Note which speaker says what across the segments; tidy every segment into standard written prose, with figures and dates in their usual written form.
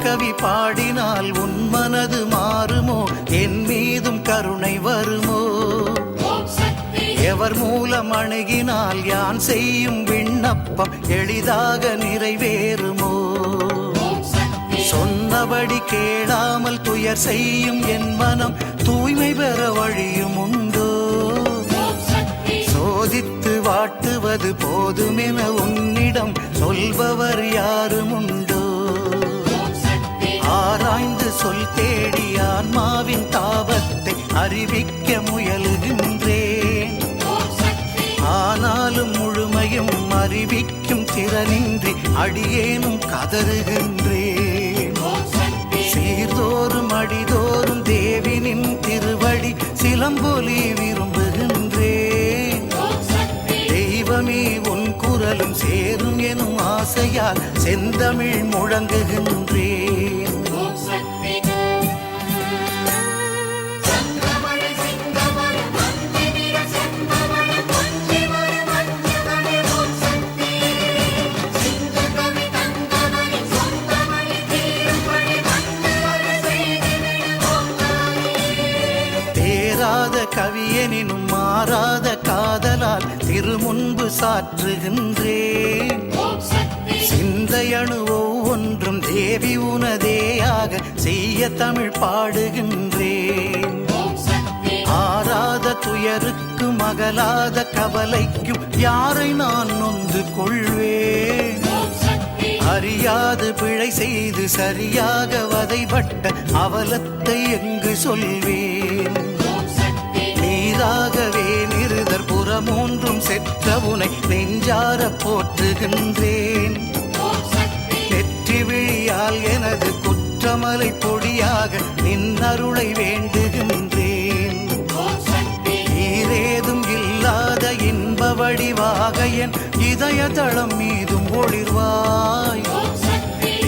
Speaker 1: கவி பாடினால் உன் மனது மாறுமோ, என் மீதும் கருணை வருமோ? எவர் மூலம் அணுகினால் யான் செய்யும் விண்ணப்பம் எளிதாக நிறைவேறுமோ? சொன்னபடி கேளாமல் துயர் செய்யும் என் மனம் தூய்மை பெற வழியும் உண்டோ? சோதித்து வாட்டுவது போதுமென உன்னிடம் சொல்பவர் யாரும் உண்டோ? ஆராய்ந்து சொல் தேடி ஆன்மாவின் தாபத்தை அறிவிக்க முயலுகின்றேன். ஆனாலும் முழுமையும் அறிவிக்கும் திறனின்றி அடியேனும் கதறுகின்றேன். சீர்தோறும் அடிதோறும் தேவினின் திருவடி சிலம்பொலி விரும்புகின்றேன். தெய்வமே உன் குரலும் சேரும் எனும் ஆசையால் செந்தமிழ் முழங்குகின்றேன். கவியனினும் மாறாத காதலால் திருமுன்பு சாற்றுகின்றேன். சிந்தையணு ஒவ்வொன்றும் தேவி உனதேயாக செய்ய தமிழ் பாடுகின்றேன். ஆறாத துயருக்கும் அகலாத கவலைக்கும் யாரை நான் நொந்து கொள்வேன்? அறியாது பிழை செய்து சரியாக வதைபட்ட அவலத்தை எங்கு சொல்வேன்? நீராகவே நிருதர் புறமூன்றும் செற்ற உனை நெஞ்சார போற்றுகின்றேன். நெற்றி விழியால் எனது குற்றமலை பொடியாக நின்னருளை வேண்டுகின்றேன். ஈரேதும் இல்லாத இன்ப வடிவாக என் இதய தளம் மீதும் ஒளிர்வாய்.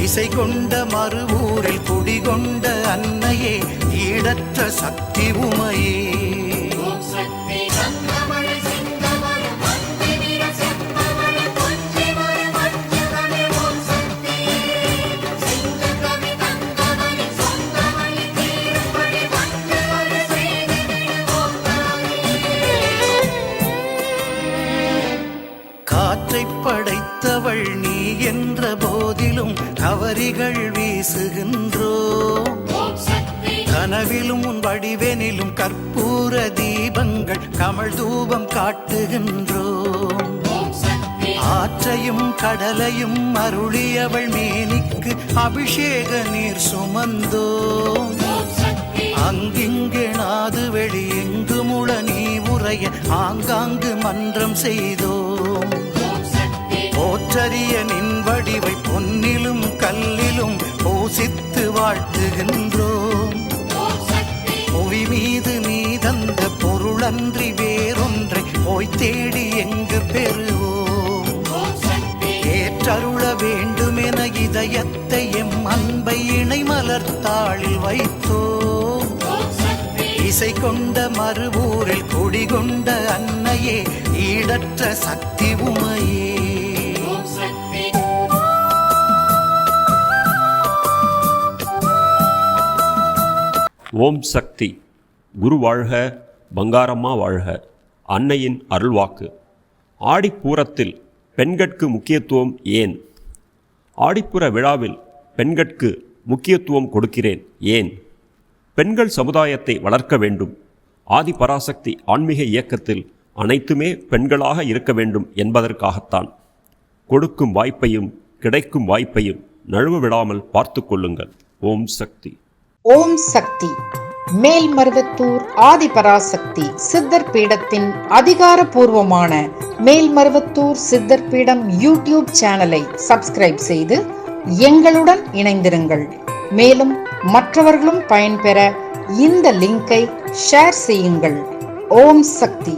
Speaker 1: இசை கொண்ட மறுவூரில் குடிகொண்ட அன்னையே, ஈடற்ற சக்தி உமையே. காற்றை படைத்தவள் நீ என்ற போதிலும் கவரிகள் வீசுகின்றோம். கனவிலும் உன் வடிவெனிலும் கற்பூர தீபங்கள் கமழ் தூபம் காட்டுகின்றோம். ஆற்றையும் கடலையும் அருளியவள் மேனிக்கு அபிஷேக நீர் சுமந்தோம். அங்கிங்கு நாது வெளி எங்கு முழ நீ உரைய ஆங்காங்கு மன்றம் செய்தோம். போற்றறிய நின் வடிவை பொன்னிலும் கல்லிலும் பூசித்து வாழ்த்துகின்றோம். புவி மீது நீ தந்த பொருளன்றி வேறொன்றை போய் தேடி எங்கு பெறுவோம்? ஏற்றருள வேண்டுமென இதயத்தை எம் அன்பை இணை மலர்த்தாளில் வைத்தோம். இசை கொண்ட மறுவூரில் குடிகொண்ட அன்னையே, ஈடற்ற சக்தி உமையே.
Speaker 2: ஓம் சக்தி. குரு வாழ்க, பங்காரம்மா வாழ்க. அன்னையின் அருள்வாக்கு. ஆடிப்பூரத்தில் பெண்கட்கு முக்கியத்துவம் ஏன்? ஆடிப்புற விழாவில் பெண்கட்கு முக்கியத்துவம் கொடுக்கிறேன் ஏன்? பெண்கள் சமுதாயத்தை வளர்க்க வேண்டும். ஆதிபராசக்தி ஆன்மீக இயக்கத்தில் அனைத்துமே பெண்களாக இருக்க வேண்டும் என்பதற்காகத்தான். கொடுக்கும் வாய்ப்பையும் கிடைக்கும் வாய்ப்பையும் நழுவ விடாமல் பார்த்து கொள்ளுங்கள். ஓம் சக்தி.
Speaker 3: ஓம் சக்தி. மேல்மருவத்தூர் ஆதிபராசக்தி சித்தர் பீடத்தின் அதிகாரப்பூர்வமான மேல்மருவத்தூர் சித்தர் பீடம் யூடியூப் சேனலை சப்ஸ்கிரைப் செய்து எங்களுடன் இணைந்திருங்கள். மேலும் மற்றவர்களும் பயன்பெற இந்த லிங்கை ஷேர் செய்யுங்கள். ஓம் சக்தி.